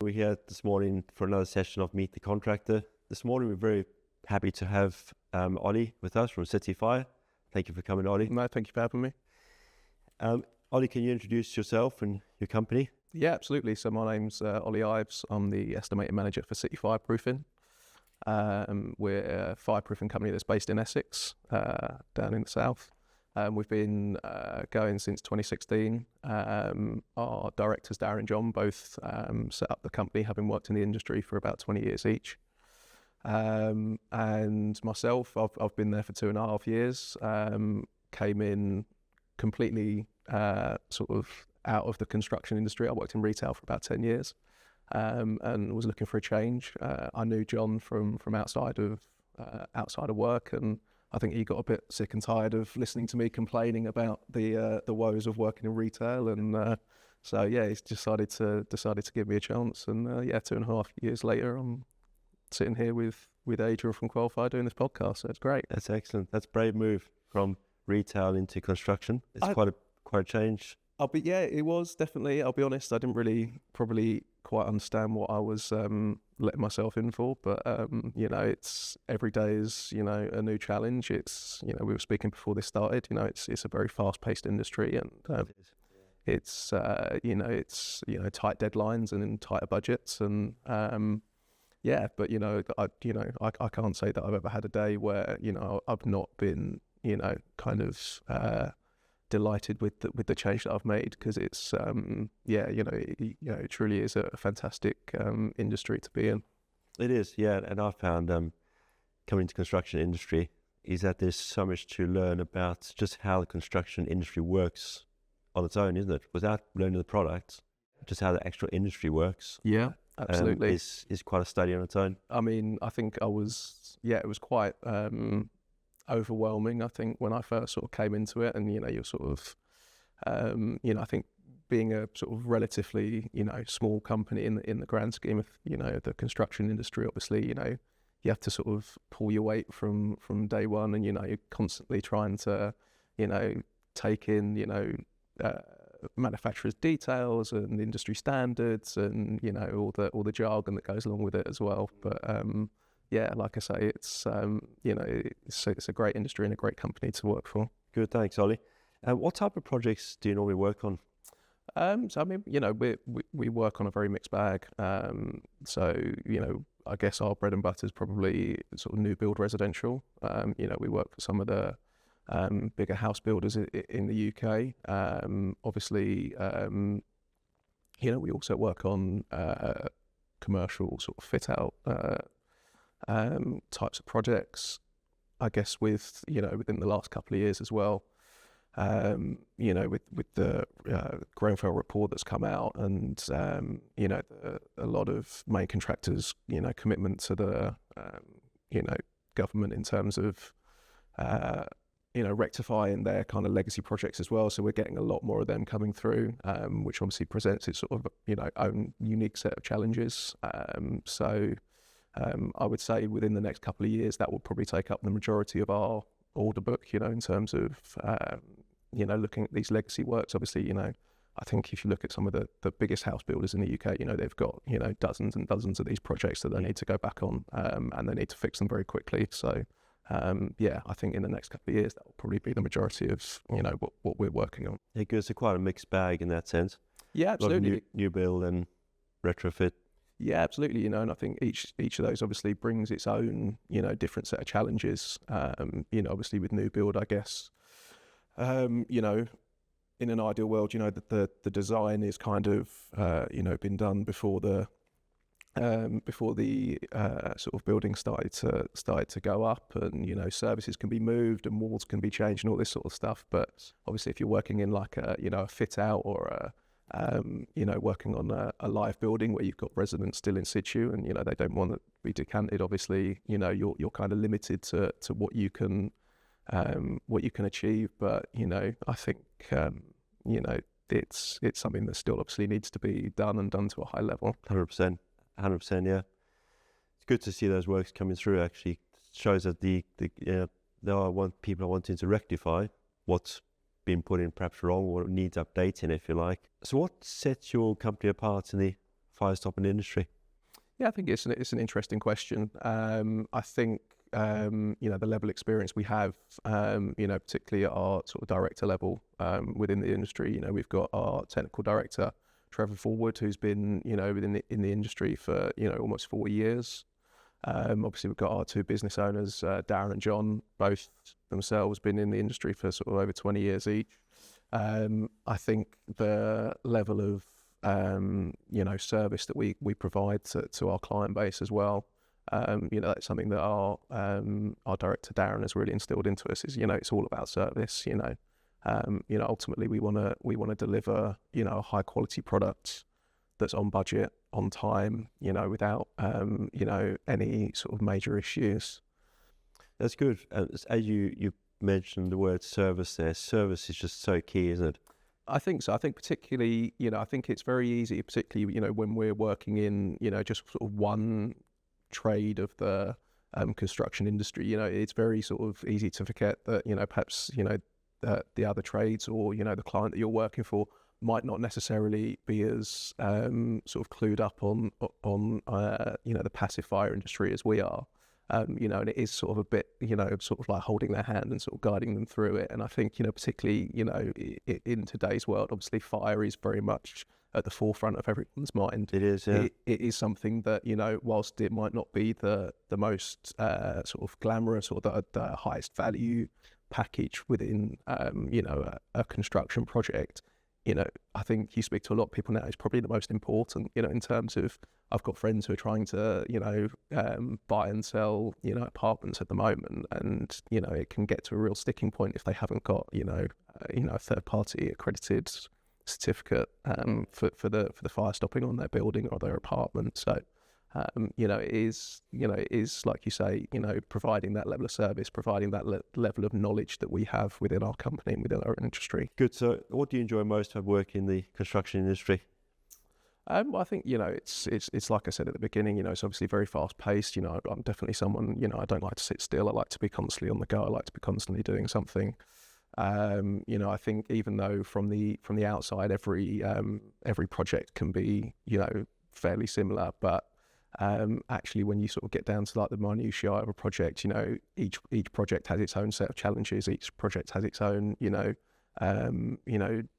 We're here this morning for another session of Meet the Contractor. This morning we're very happy to have Ollie with us from Fire. Thank you for coming, Ollie. No, thank you for having me. Ollie, can you introduce yourself and your company? Yeah, absolutely. So my name's Ollie Ives. I'm the estimating manager for City Fireproofing. We're a fireproofing company that's based in Essex, down in the south. We've been going since 2016. Our directors, Darren and John, both set up the company, having worked in the industry for about 20 years each. And myself, I've been there for 2.5 years. Came in completely sort of out of the construction industry. I worked in retail for about 10 years and was looking for a change. I knew John from outside of work, and I think he got a bit sick and tired of listening to me complaining about the woes of working in retail, and so yeah, he's decided to give me a chance. And 2.5 years later, I'm sitting here with Adrian from Quelfire doing this podcast. So it's great. That's excellent. That's a brave move from retail into construction. It's quite a change. It was definitely. I'll be honest, I didn't really probably quite understand what I was letting myself in for, but it's every day is a new challenge. It's we were speaking before this started. It's a very fast-paced industry, and it's tight deadlines and tighter budgets, and but I can't say that I've ever had a day where I've not been delighted with the change that I've made, because it's it truly is a fantastic industry to be in. It is, yeah. And I found coming to construction industry is that there's so much to learn about just how the construction industry works on its own, isn't it? Without learning the product, just how the actual industry works. Yeah, absolutely. Is quite a study on its own. I mean, I think it was quite overwhelming, I think, when I first sort of came into it, and you're sort of I think being a sort of relatively small company in the grand scheme of the construction industry, obviously you have to sort of pull your weight from day one, and you're constantly trying to take in manufacturers' details and industry standards, and all the jargon that goes along with it as well. But like I say, it's it's a great industry and a great company to work for. Good, thanks, Ollie. What type of projects do you normally work on? So I mean, we work on a very mixed bag. I guess our bread and butter is probably sort of new build residential. We work for some of the bigger house builders in the UK. Obviously, we also work on commercial sort of fit out types of projects. I guess with within the last couple of years as well, with the Grenfell report that's come out, and a lot of main contractors commitment to the government in terms of rectifying their kind of legacy projects as well. So we're getting a lot more of them coming through, which obviously presents its sort of own unique set of challenges. I would say within the next couple of years, that will probably take up the majority of our order book, in terms of, looking at these legacy works. Obviously, I think if you look at some of the biggest house builders in the UK, they've got, dozens and dozens of these projects that they need to go back on, and they need to fix them very quickly. So, I think in the next couple of years, that will probably be the majority of, what we're working on. Yeah, good. So quite a mixed bag in that sense. Yeah, absolutely. A lot of new build and retrofit. Yeah, absolutely. And I think each of those obviously brings its own, different set of challenges. Obviously with new build, I guess, in an ideal world, that the design is kind of, been done before the sort of building started to go up, and services can be moved and walls can be changed and all this sort of stuff. But obviously, if you're working in like a fit out or a working on a live building where you've got residents still in situ, and they don't want to be decanted, obviously you're kind of limited to what you can achieve. But I think it's something that still obviously needs to be done, and done to a high level. 100%, yeah. It's good to see those works coming through. Actually, it shows that there are people are wanting to rectify what's been put in perhaps wrong or needs updating, if you like. So what sets your company apart in the fire stopping industry? Yeah, I think it's an interesting question. I think the level of experience we have, particularly at our sort of director level within the industry. We've got our technical director, Trevor Forward, who's been in the industry for almost 40 years. Obviously, we've got our two business owners, Darren and John, both themselves been in the industry for sort of over 20 years each. I think the level of service that we provide to our client base as well. That's something that our director Darren has really instilled into us. Is it's all about service. Ultimately we want to deliver a high quality product that's on budget, on time. Without any sort of major issues. That's good. As you mentioned the word service there. Service is just so key, isn't it? I think so. I think particularly, I think it's very easy, particularly, when we're working in, just sort of one trade of the construction industry. It's very sort of easy to forget that, perhaps, the other trades or, the client that you're working for might not necessarily be as sort of clued up on the passive fire industry as we are. And it is sort of a bit, sort of like holding their hand and sort of guiding them through it. And I think, particularly, in today's world, obviously fire is very much at the forefront of everyone's mind. It is, yeah. It is something that, whilst it might not be the most sort of glamorous or the highest value package within, a construction project, I think you speak to a lot of people now, it's probably the most important, in terms of, I've got friends who are trying to, buy and sell, apartments at the moment. And, it can get to a real sticking point if they haven't got, a third party accredited certificate for the fire stopping on their building or their apartment. So, it is like you say, providing that level of service, providing that level of knowledge that we have within our company and within our industry. Good. So what do you enjoy most about working in the construction industry? I think, it's like I said at the beginning, it's obviously very fast paced. I'm definitely someone, I don't like to sit still. I like to be constantly on the go. I like to be constantly doing something. I think even though from the outside, every project can be, fairly similar, but actually when you sort of get down to like the minutiae of a project, each project has its own set of challenges. Each project has its own,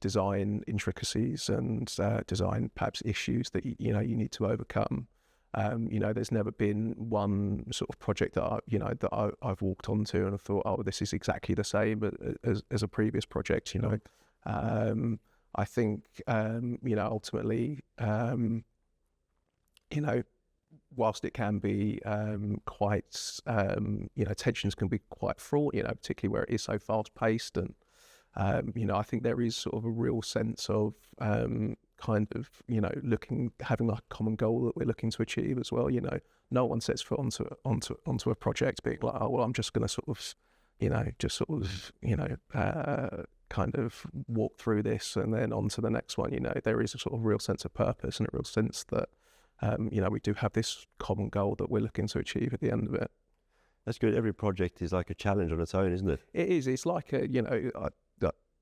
design intricacies and design perhaps issues that you need to overcome. There's never been one sort of project that I've walked onto and I thought, oh, this is exactly the same as a previous project. I think ultimately, whilst it can be quite, tensions can be quite fraught, particularly where it is so fast paced. And, I think there is sort of a real sense of kind of, having like a common goal that we're looking to achieve as well. No one sets foot onto a project being like, oh, well, I'm just going to sort of, kind of walk through this and then on to the next one. There is a sort of real sense of purpose and a real sense that, we do have this common goal that we're looking to achieve at the end of it. That's good. Every project is like a challenge on its own, isn't it? It is. It's like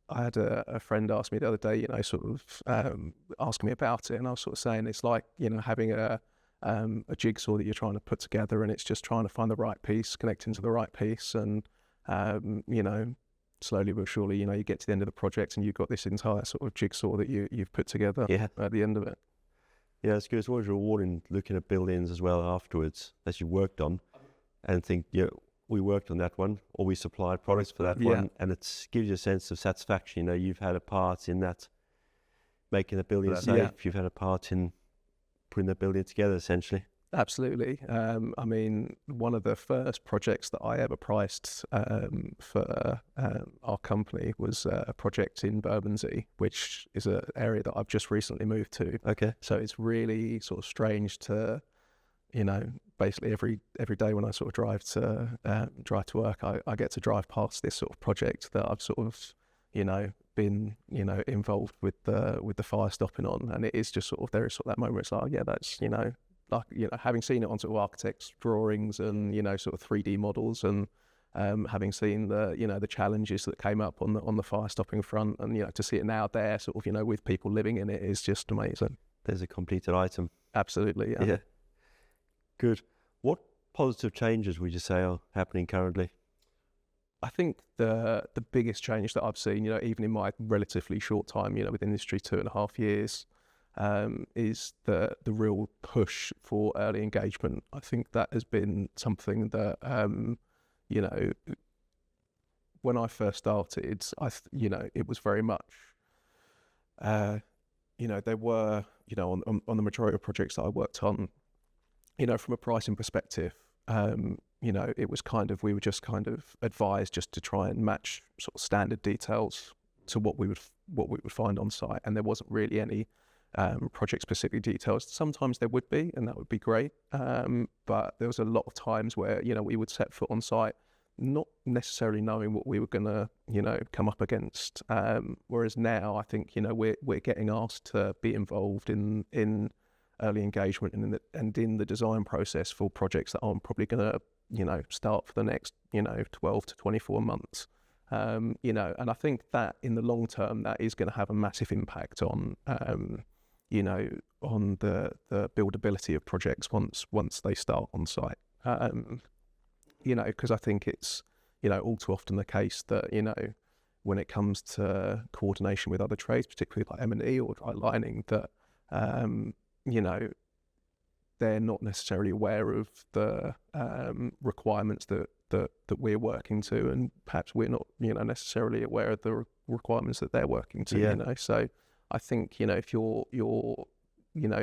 I had a friend ask me the other day, sort of asking me about it, and I was sort of saying it's like, having a jigsaw that you're trying to put together, and it's just trying to find the right piece, connecting to the right piece, and slowly but surely, you get to the end of the project and you've got this entire sort of jigsaw that you've put together at the end of it. Yeah, it's good. It's always rewarding looking at buildings as well afterwards that you worked on and think, we worked on that one, or we supplied products for that one, and it gives you a sense of satisfaction. You've had a part in that, making the building safe. You've had a part in putting the building together, essentially. Absolutely. I mean, one of the first projects that I ever priced for our company was a project in 𝘨𝘠𝘳𝘧, which is an area that I've just recently moved to. Okay. So it's really sort of strange to, basically every day when I sort of drive to work, I get to drive past this sort of project that I've sort of, been, involved with the fire stopping on, and it is just sort of, there is sort of that moment. It's like, yeah, that's, having seen it on sort of architects' drawings and, sort of 3D models, and having seen the challenges that came up on the fire stopping front, and, to see it now there sort of, with people living in it is just amazing. There's a completed item. Absolutely, yeah. Yeah. Good. What positive changes would you say are happening currently? I think the biggest change that I've seen, even in my relatively short time, within the industry, 2.5 years, is the real push for early engagement. I think that has been something that, when I first started, it was very much, there were, on the majority of projects that I worked on, from a pricing perspective, it was we were just kind of advised just to try and match sort of standard details to what we would find on site, and there wasn't really any project specific details. Sometimes there would be, and that would be great, but there was a lot of times where we would set foot on site not necessarily knowing what we were gonna come up against, whereas now I think we're getting asked to be involved in early engagement and in the design process for projects that aren't probably going to start for the next 12 to 24 months, and I think that in the long term that is going to have a massive impact on on the buildability of projects once they start on site, because I think it's all too often the case that when it comes to coordination with other trades, particularly like M&E or dry lining, that they're not necessarily aware of the requirements that we're working to, and perhaps we're not necessarily aware of the requirements that they're working to. Yeah. So I think if you're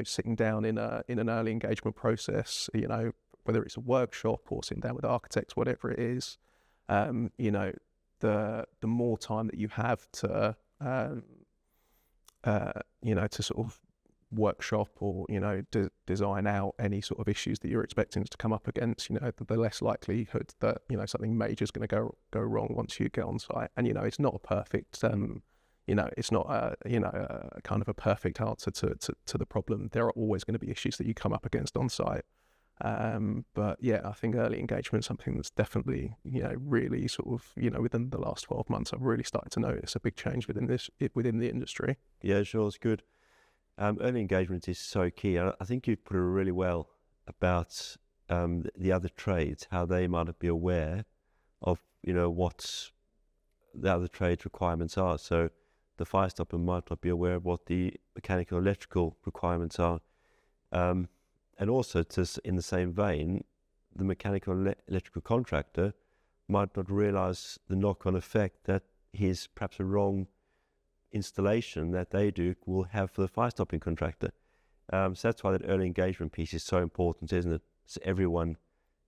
sitting down in an early engagement process, whether it's a workshop or sitting down with architects, whatever it is, the more time that you have to to sort of workshop or design out any sort of issues that you're expecting to come up against, the less likelihood that something major is going to go wrong once you get on site. And it's not a perfect it's not a kind of a perfect answer to the problem. There are always going to be issues that you come up against on site, but yeah, I think early engagement is something that's definitely really sort of within the last 12 months I've really started to notice a big change within the industry. Yeah, sure, it's good. Early engagement is so key. I think you put it really well about the other trades, how they might be aware of what the other trade requirements are. So the fire stopper might not be aware of what the mechanical and electrical requirements are. And also, in the same vein, the mechanical and electrical contractor might not realize the knock-on effect that his perhaps a wrong installation that they do will have for the fire stopping contractor. So that's why that early engagement piece is so important, isn't it? So everyone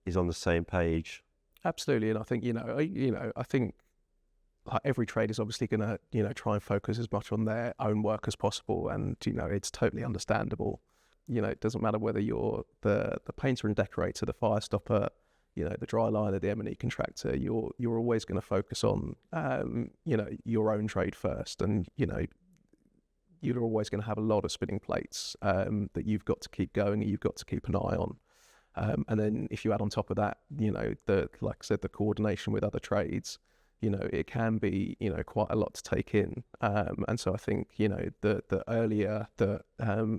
is on the same page. Absolutely, and I think I think every trade is obviously going to try and focus as much on their own work as possible, and it's totally understandable. It doesn't matter whether you're the painter and decorator, the fire stopper, the dry liner, the M&E contractor. You're always going to focus on your own trade first, and you're always going to have a lot of spinning plates that you've got to keep going, you've got to keep an eye on. And then if you add on top of that, like I said, the coordination with other trades, it can be, quite a lot to take in. And so I think, the earlier that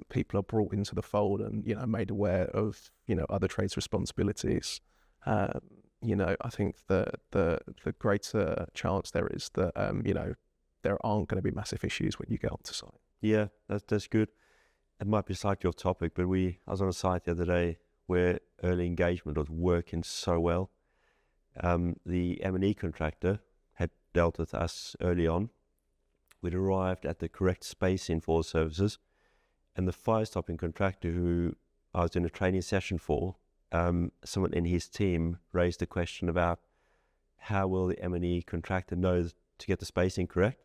people are brought into the fold and, made aware of, other trades' responsibilities, I think the greater chance there is that, there aren't going to be massive issues when you get onto site. Yeah, that's good. It might be slightly off topic, but I was on a site the other day where early engagement was working so well. The M&E contractor had dealt with us early on. We'd arrived at the correct spacing for the services, and the fire stopping contractor who I was doing a training session for, someone in his team raised a question about how will the M&E contractor know to get the spacing correct?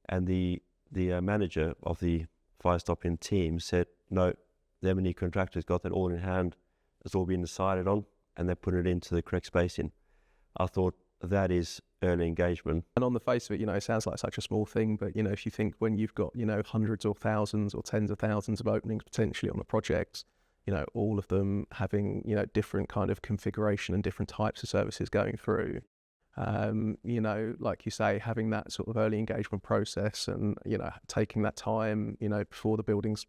And the manager of the fire stopping team said, no, the M&E contractor's got that all in hand. It's all been decided on, and they put it into the correct spacing. I thought that is early engagement. And on the face of it, it sounds like such a small thing, but, if you think when you've got, hundreds or thousands or tens of thousands of openings potentially on a project, all of them having, different kind of configuration and different types of services going through, like you say, having that sort of early engagement process and, taking that time, before the building's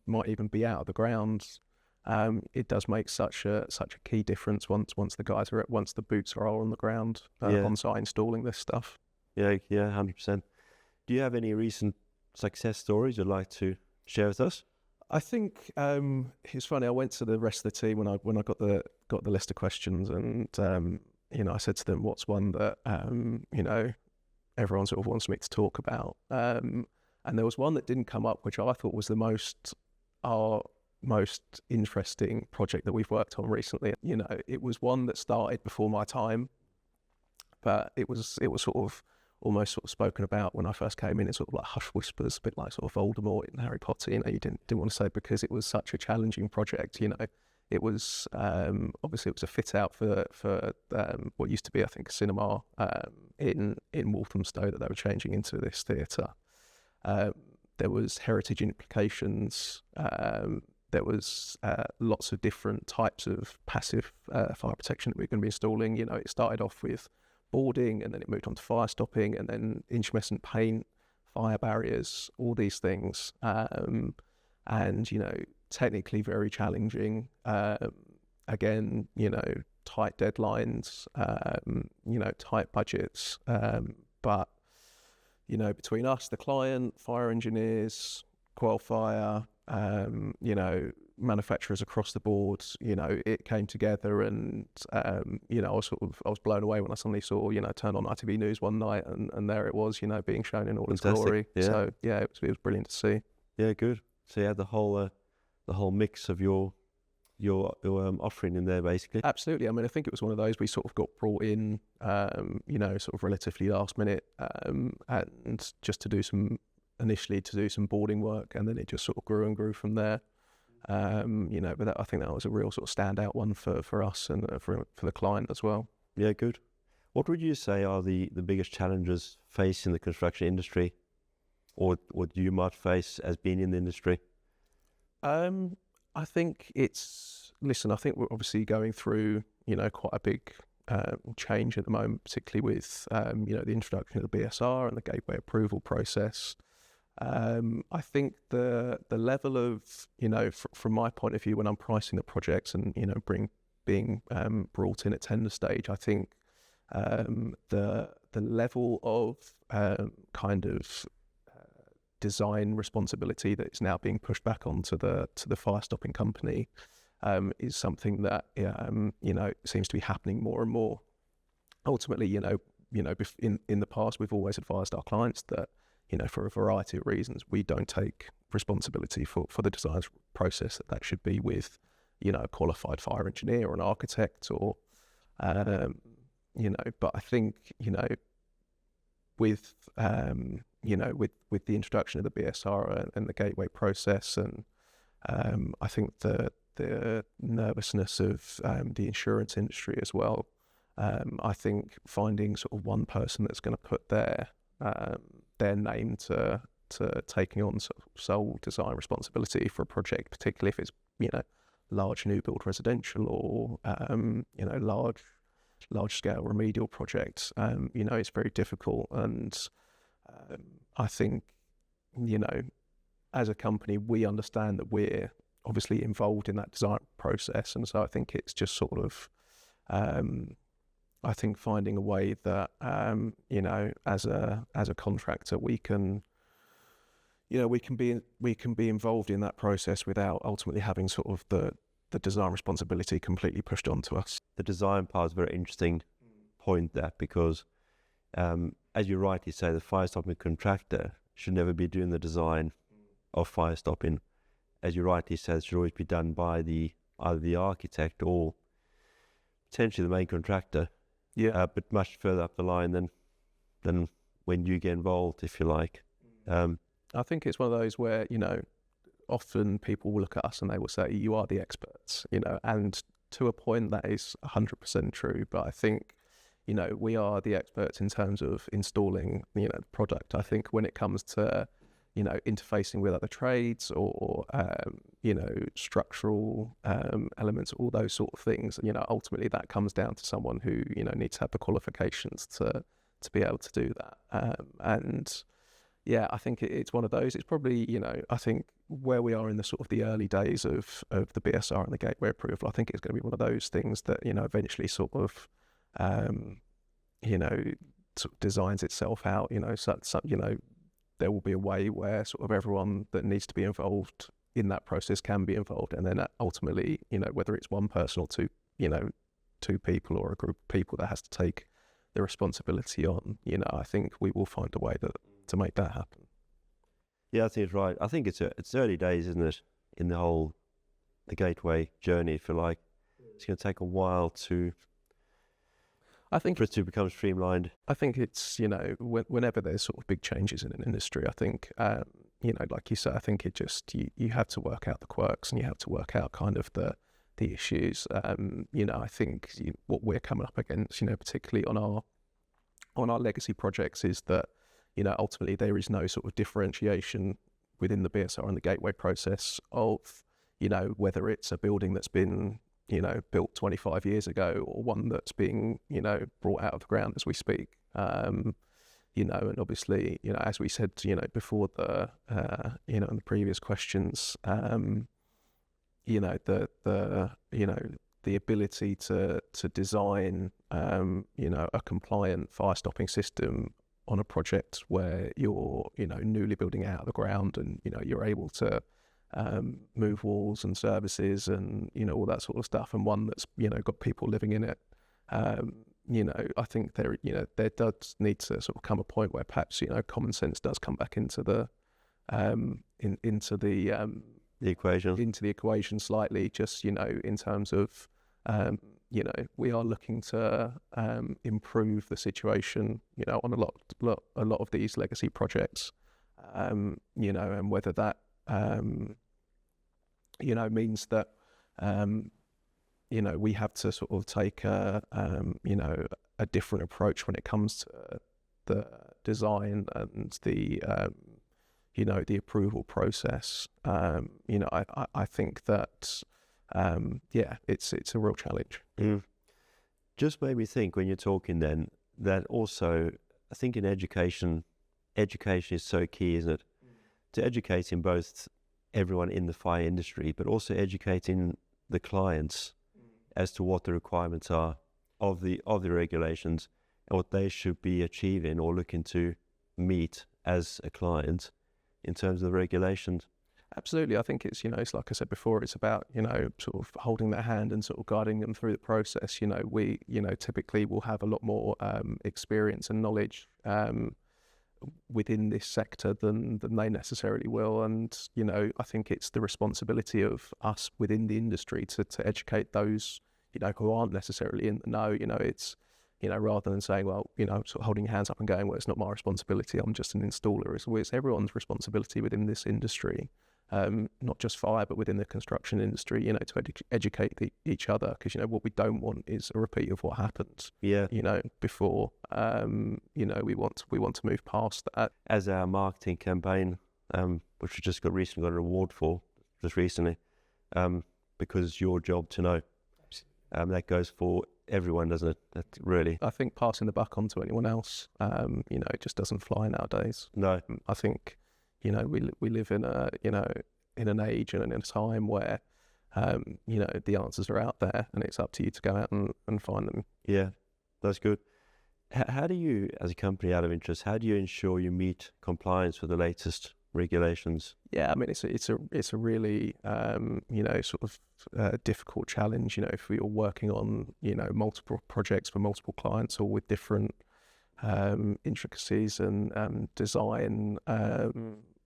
might even be out of the ground. It does make such a key difference once the boots are all on the ground on site installing this stuff. Yeah, 100%. Do you have any recent success stories you'd like to share with us? I think it's funny. I went to the rest of the team when I got the list of questions, and I said to them, "What's one that everyone sort of wants me to talk about?" And there was one that didn't come up, which I thought was our most interesting project that we've worked on recently. It was one that started before my time, but it was sort of almost sort of spoken about when I first came in. It's sort of like hush whispers, a bit like sort of Voldemort in Harry Potter. You didn't want to say, because it was such a challenging project. It was obviously it was a fit out for what used to be, I think, a cinema in Walthamstow that they were changing into this theatre. There was heritage implications. There was lots of different types of passive fire protection that we we're going to be installing. It started off with boarding, and then it moved on to fire stopping, and then incandescent paint, fire barriers, all these things. And technically very challenging. Again, tight deadlines, tight budgets. But between us, the client, fire engineers, Quelfire, manufacturers across the board, it came together, and I was blown away when I suddenly saw, turned on ITV News one night, and there it was, being shown in all its glory. Yeah. So yeah, it was brilliant to see. Yeah, good. So you had the whole mix of your offering in there, basically. Absolutely. I mean, I think it was one of those we sort of got brought in, sort of relatively last minute, and just to do some boarding work, and then it just sort of grew and grew from there. But I think that was a real sort of standout one for us and for the client as well. Yeah, good. What would you say are the biggest challenges facing the construction industry, or what you might face as being in the industry? I think I think we're obviously going through, quite a big change at the moment, particularly with, the introduction of the BSR and the gateway approval process. I think the level of, from my point of view, when I'm pricing the projects and, being brought in at tender stage, I think the level of kind of design responsibility that is now being pushed back onto the fire stopping company is something that seems to be happening more and more. Ultimately, in the past, we've always advised our clients that, for a variety of reasons, we don't take responsibility for the design process. That should be with, a qualified fire engineer or an architect, or but I think, with with the introduction of the BSR and the gateway process, and I think the nervousness of the insurance industry as well. I think finding sort of one person that's going to put their name to taking on sort of sole design responsibility for a project, particularly if it's large new build residential or large scale remedial projects, it's very difficult. And I think, as a company, we understand that we're obviously involved in that design process. And so I think it's just sort of, I think finding a way that, as a contractor, we can be involved in that process without ultimately having sort of the design responsibility completely pushed onto us. The design part is a very interesting point there, because as you rightly say, the fire stopping contractor should never be doing the design of fire stopping. As you rightly said, it should always be done by either the architect or potentially the main contractor. Yeah. But much further up the line than when you get involved, if you like. I think it's one of those where, often people will look at us and they will say, you are the experts, and to a point that is 100% true. But I think, we are the experts in terms of installing, the product. I think when it comes to, interfacing with other trades or, structural elements, all those sort of things, ultimately that comes down to someone who, needs to have the qualifications to be able to do that. And yeah, I think it's one of those. It's probably, I think where we are in the sort of the early days of the BSR and the gateway approval, I think it's going to be one of those things that, eventually sort of, sort of designs itself out, there will be a way where sort of everyone that needs to be involved in that process can be involved. And then ultimately, whether it's one person or two, two people or a group of people that has to take the responsibility on, I think we will find a way to make that happen. Yeah, I think it's right. I think it's early days, isn't it, in the gateway journey, if you like. It's going to take a while for it to become streamlined. I think it's, whenever there's sort of big changes in an industry, I think, like you said, I think it just, you have to work out the quirks and you have to work out kind of the issues. I think what we're coming up against, particularly on our legacy projects, is that, ultimately there is no sort of differentiation within the BSR and the gateway process of, whether it's a building that's been, built 25 years ago or one that's being, brought out of the ground as we speak. And obviously, as we said, before in the previous questions, the ability to design, a compliant fire stopping system on a project where you're, newly building out of the ground and, you're able to move walls and services and, all that sort of stuff, and one that's, got people living in it. I think there does need to sort of come a point where perhaps, common sense does come back into the equation slightly, just, in terms of, we are looking to improve the situation, on a lot of these legacy projects, and whether that, means that, we have to sort of take a different approach when it comes to the design and the, the approval process. I think that, it's a real challenge. Just made me think when you're talking then that also, I think in education is so key, isn't it? To educating both everyone in the fire industry, but also educating the clients as to what the requirements are of the regulations and what they should be achieving or looking to meet as a client in terms of the regulations. Absolutely. I think it's, it's like I said before, it's about, sort of holding their hand and sort of guiding them through the process. We, typically will have a lot more experience and knowledge within this sector than they necessarily will. And, I think it's the responsibility of us within the industry to educate those, who aren't necessarily in the know. It's, rather than saying, well, sort of holding your hands up and going, well, it's not my responsibility, I'm just an installer. It's everyone's responsibility within this industry. Not just fire, but within the construction industry, to educate each other, because, what we don't want is a repeat of what happened, before, we want to move past that. As our marketing campaign, which we just recently got an award for, just recently, because it's your job to know. That goes for everyone, doesn't it? That really. I think passing the buck on to anyone else, it just doesn't fly nowadays. No. I think, we live in a, in an age and in a time where, the answers are out there and it's up to you to go out and find them. Yeah, that's good. How do you, as a company, out of interest, how do you ensure you meet compliance with the latest regulations? Yeah, I mean, it's a really, sort of difficult challenge, if we are working on, multiple projects for multiple clients or with different intricacies and design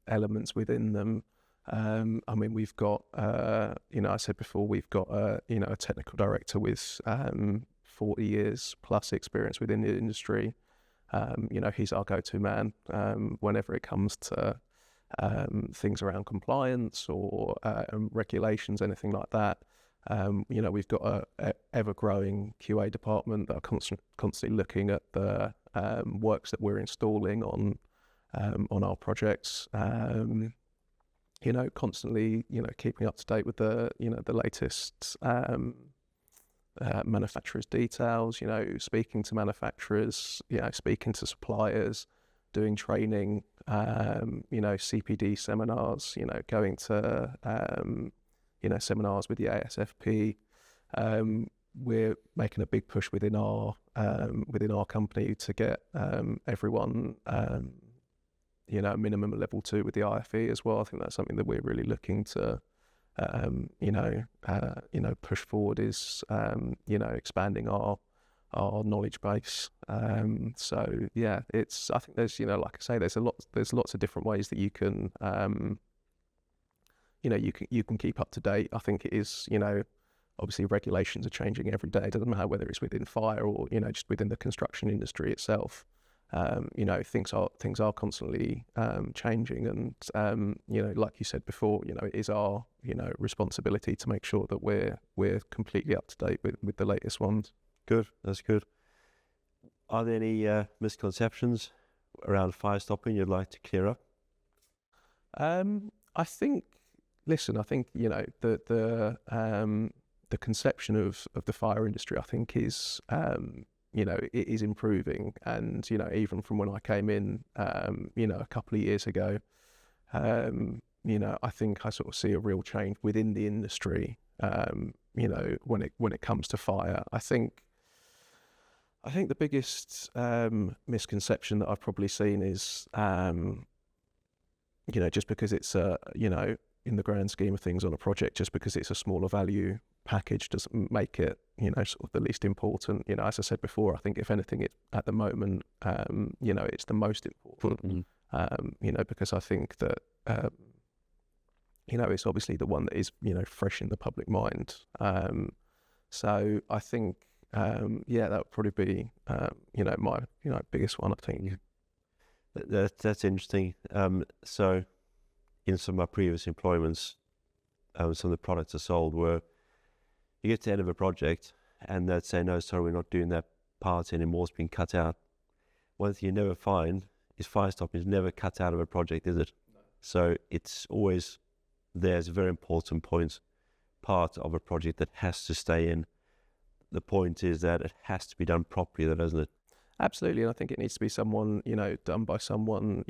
elements within them. I mean, we've got, I said before, we've got, a technical director with 40 years plus experience within the industry. He's our go-to man whenever it comes to things around compliance or regulations, anything like that. We've got a ever-growing QA department that are constantly looking at the works that we're installing on our projects. Constantly, keeping up to date with the latest manufacturers' details. Speaking to manufacturers, speaking to suppliers, doing training CPD seminars, going to, seminars with the ASFP. We're making a big push within our company to get everyone, a minimum level 2 with the IFE as well. I think that's something that we're really looking to, push forward is, expanding our knowledge base. So yeah, I think there's, like I say, there's lots of different ways that you can, you can keep up to date. I think it is, obviously regulations are changing every day. It doesn't matter whether it's within fire or, just within the construction industry itself. Things are constantly changing, and like you said before, it is our responsibility to make sure that we're completely up to date with the latest ones. Good, that's good. Are there any misconceptions around fire stopping you'd like to clear up? I think the conception of the fire industry, I think, is it is improving, and even from when I came in a couple of years ago, I think I sort of see a real change within the industry. When it comes to fire, I think the biggest misconception that I've probably seen is just because it's in the grand scheme of things on a project, just because it's a smaller value package doesn't make it sort of the least important. As I said before, I think if anything, it at the moment it's the most important. Because I think that it's obviously the one that is fresh in the public mind. So I think that would probably be my biggest one, I think. That's interesting. So in some of my previous employments, some of the products I sold were, you get to the end of a project and they'd say, no, sorry, we're not doing that part anymore, it's been cut out. One thing you never find is fire stopping is never cut out of a project, is it? No. So it's always there's a very important part of a project that has to stay in. The point is that it has to be done properly, though, doesn't it? Absolutely, and I think it needs to be someone, done by someone,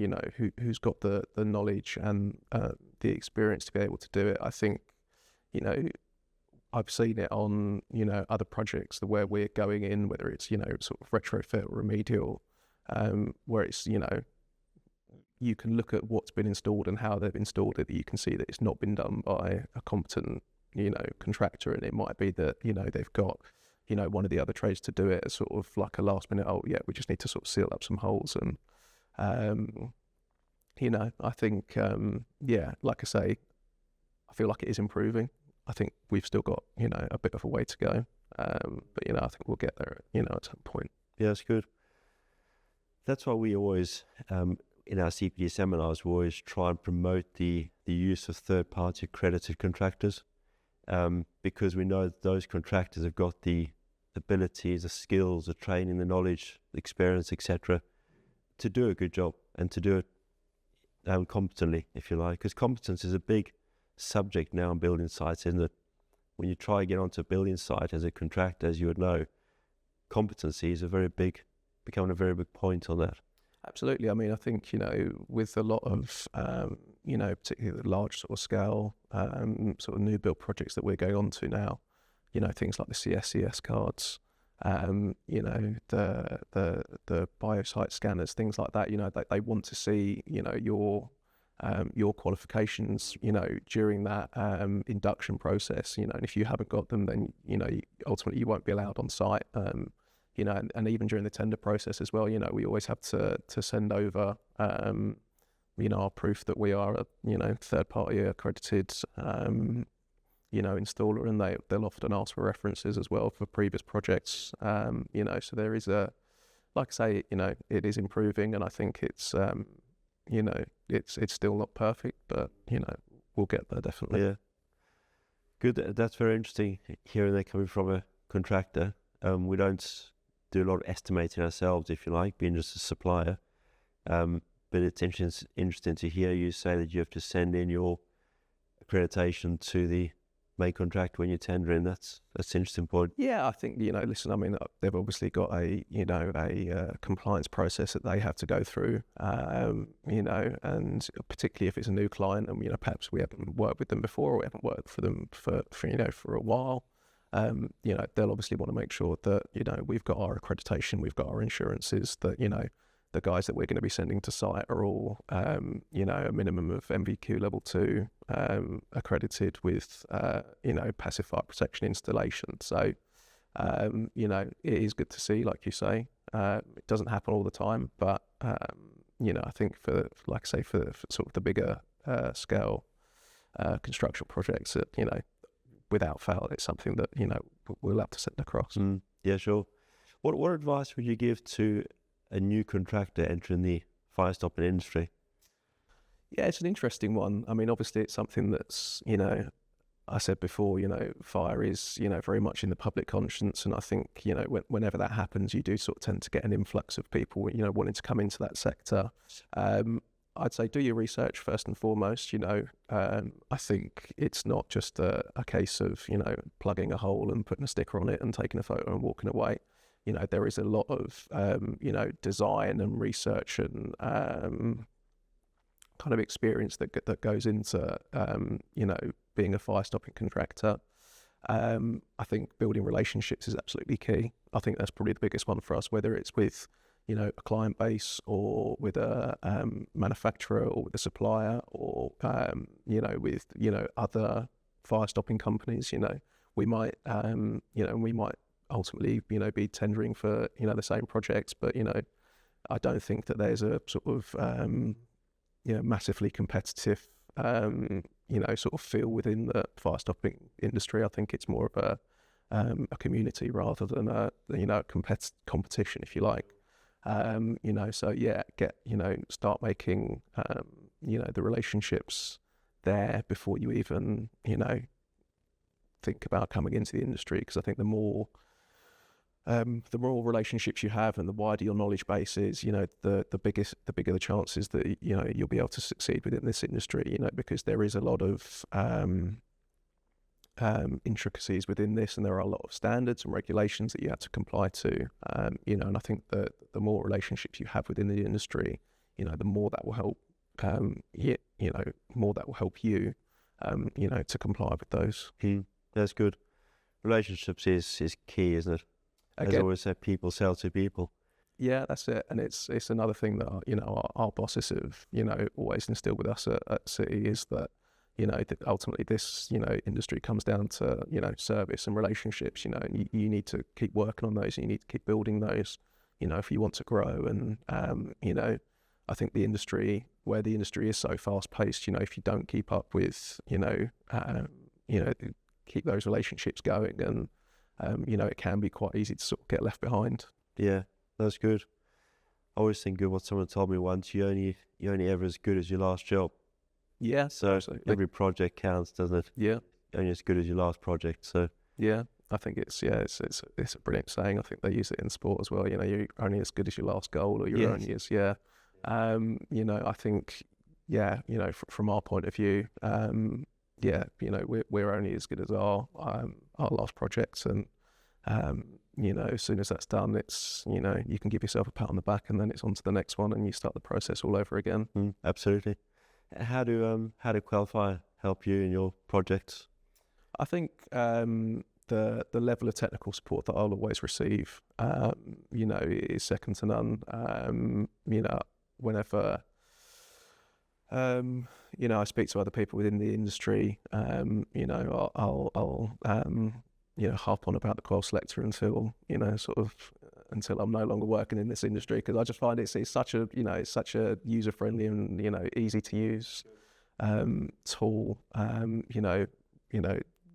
who's got the knowledge and the experience to be able to do it. I think, I've seen it on, other projects where we're going in, whether it's, sort of retrofit or remedial, where it's, you can look at what's been installed and how they've installed it, that you can see that it's not been done by a competent, contractor, and it might be that, they've got, one of the other trades to do it as sort of like a last minute, we just need to sort of seal up some holes. And, I think, like I say, I feel like it is improving. I think we've still got, a bit of a way to go. But, I think we'll get there, at some point. Yeah, that's good. That's why we always, in our CPD seminars, we always try and promote the use of third-party accredited contractors, because we know that those contractors have got the abilities, the skills, the training, the knowledge, the experience, etc., to do a good job and to do it competently, if you like. Because competence is a big subject now in building sites, isn't it? When you try to get onto a building site as a contractor, as you would know, competency is becoming a very big point on that. Absolutely. I mean, I think, with a lot of, particularly the large sort of scale, sort of new build projects that we're going on to now, things like the CSCS cards, the biosite scanners, things like that, they want to see, your qualifications, during that induction process, and if you haven't got them, then, ultimately you won't be allowed on site. And even during the tender process as well, we always have to send over, our proof that we are a, third-party accredited, installer, and they'll often ask for references as well for previous projects. So there is like I say, it is improving, and I think it's, it's still not perfect, but, we'll get there definitely. Yeah. Good. That's very interesting hearing that coming from a contractor. We don't do a lot of estimating ourselves, if you like, being just a supplier. But it's interesting to hear you say that you have to send in your accreditation to the main contractor when you're tendering. That's an interesting point. Yeah, I think, listen, I mean, they've obviously got a compliance process that they have to go through, and particularly if it's a new client and, perhaps we haven't worked with them before or we haven't worked for them for a while, they'll obviously want to make sure that, we've got our accreditation, we've got our insurances, that, the guys that we're going to be sending to site are all, a minimum of MVQ level 2, accredited with, passive fire protection installation. So, it is good to see, like you say. It doesn't happen all the time, but, I think for sort of the bigger scale construction projects that, without fail, it's something that, we'll have to send across. Yeah, sure. What advice would you give to a new contractor entering the fire stopping industry? Yeah, it's an interesting one. I mean, obviously it's something that's, I said before, fire is, very much in the public conscience. And I think, whenever that happens, you do sort of tend to get an influx of people, wanting to come into that sector. I'd say do your research first and foremost. I think it's not just a case of, plugging a hole and putting a sticker on it and taking a photo and walking away. There is a lot of, design and research and kind of experience that goes into, being a fire stopping contractor. I think building relationships is absolutely key. I think that's probably the biggest one for us, whether it's with, a client base or with a manufacturer or with a supplier or, with, other fire stopping companies. We might, ultimately, be tendering for, the same projects, but, I don't think that there's a sort of, massively competitive, sort of feel within the fire stopping industry. I think it's more of a community rather than a, competition, if you like. So yeah, start making, the relationships there before you even, think about coming into the industry, because I think the more relationships you have and the wider your knowledge base is, the bigger the chances that, you'll be able to succeed within this industry, because there is a lot of intricacies within this, and there are a lot of standards and regulations that you have to comply to, and I think that the more relationships you have within the industry, the more that will help, more that will help you, to comply with those. That's good. Relationships is key, isn't it? As I always say, people sell to people. Yeah, that's it. And it's another thing that, our bosses have, always instilled with us at City is that, that ultimately this, industry comes down to, service and relationships, and you need to keep working on those, and you need to keep building those, if you want to grow. And, I think the industry is so fast paced, if you don't keep up with, keep those relationships going, and, it can be quite easy to sort of get left behind. Yeah, that's good. I always think of what someone told me once, you're only ever as good as your last job. Yeah. So absolutely. Every project counts, doesn't it? Yeah. You're only as good as your last project. So yeah, I think it's a brilliant saying. I think they use it in sport as well. You're only as good as your last goal, or you're only as I think from our point of view, we're only as good as our last projects, and as soon as that's done, it's you can give yourself a pat on the back, and then it's on to the next one, and you start the process all over again. Absolutely. How do Quelfire help you in your projects? I think the level of technical support that I'll always receive, is second to none. Whenever I speak to other people within the industry, I'll harp on about the qual selector until I'm no longer working in this industry, because I just find it's such a user friendly and easy to use tool.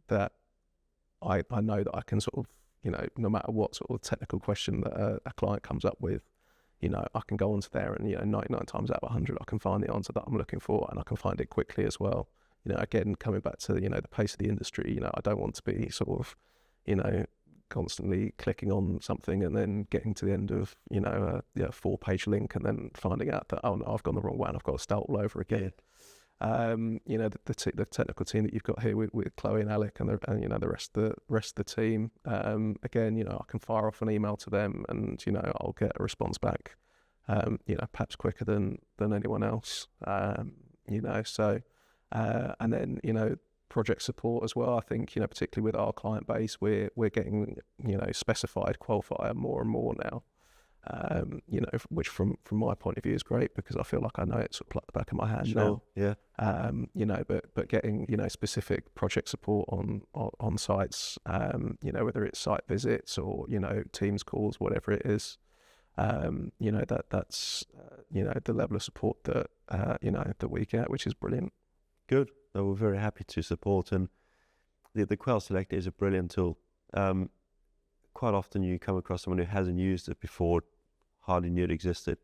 That I know that I can sort of no matter what sort of technical question that a client comes up with, I can go onto there and 99 times out of 100 I can find the answer that I'm looking for, and I can find it quickly as well. Again, coming back to the pace of the industry, I don't want to be sort of constantly clicking on something and then getting to the end of a 4-page link and then finding out that, oh no, I've gone the wrong way and I've got to start all over again. You know, the technical team that you've got here with Chloe and Alec and the rest of the team. Again, you know, I can fire off an email to them, and you know, I'll get a response back. You know, perhaps quicker than anyone else. You know, so and then, you know, project support as well. I think, you know, particularly with our client base, we're getting, you know, specified Quelfire more and more now. You know, which from my point of view is great, because I feel like I know it sort of like the back of my hand now. Yeah. You know, but getting, you know, specific project support on sites, you know, whether it's site visits or, you know, Teams calls, whatever it is, you know, that's you know, the level of support that you know, that we get, which is brilliant. Good. No, we're very happy to support, and the Quell Selector is a brilliant tool. Quite often you come across someone who hasn't used it before, hardly knew it existed.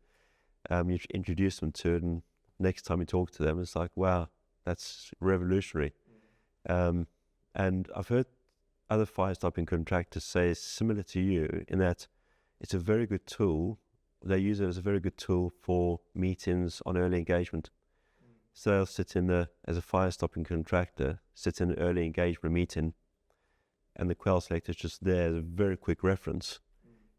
You introduce them to it, and next time you talk to them, it's like, wow, that's revolutionary. And I've heard other fire stopping contractors say similar to you, in that it's a very good tool. They use it as a very good tool for meetings on early engagement. So they'll sit as a fire stopping contractor, sit in an early engagement meeting, and the Quell Selector is just there as a very quick reference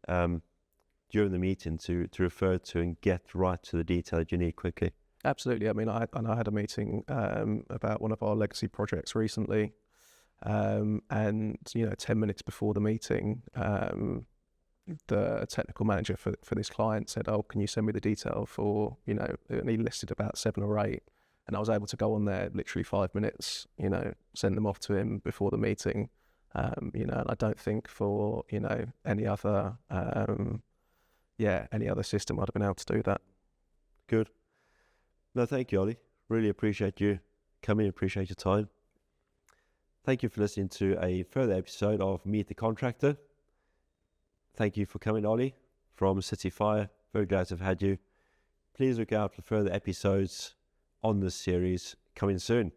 during the meeting to refer to and get right to the detail that you need quickly. Absolutely. I mean, I had a meeting about one of our legacy projects recently, and you know, 10 minutes before the meeting, the technical manager for this client said, "Oh, can you send me the detail for," you know, and he listed about 7 or 8, and I was able to go on there literally 5 minutes, you know, send them off to him before the meeting. You know, and I don't think for, you know, any other any other system I'd have been able to do that. Good. No, thank you, Ollie. Really appreciate you coming, appreciate your time. Thank you for listening to a further episode of Meet the Contractor. Thank you for coming, Ollie, from City Fire. Very glad to have had you. Please look out for further episodes on this series coming soon.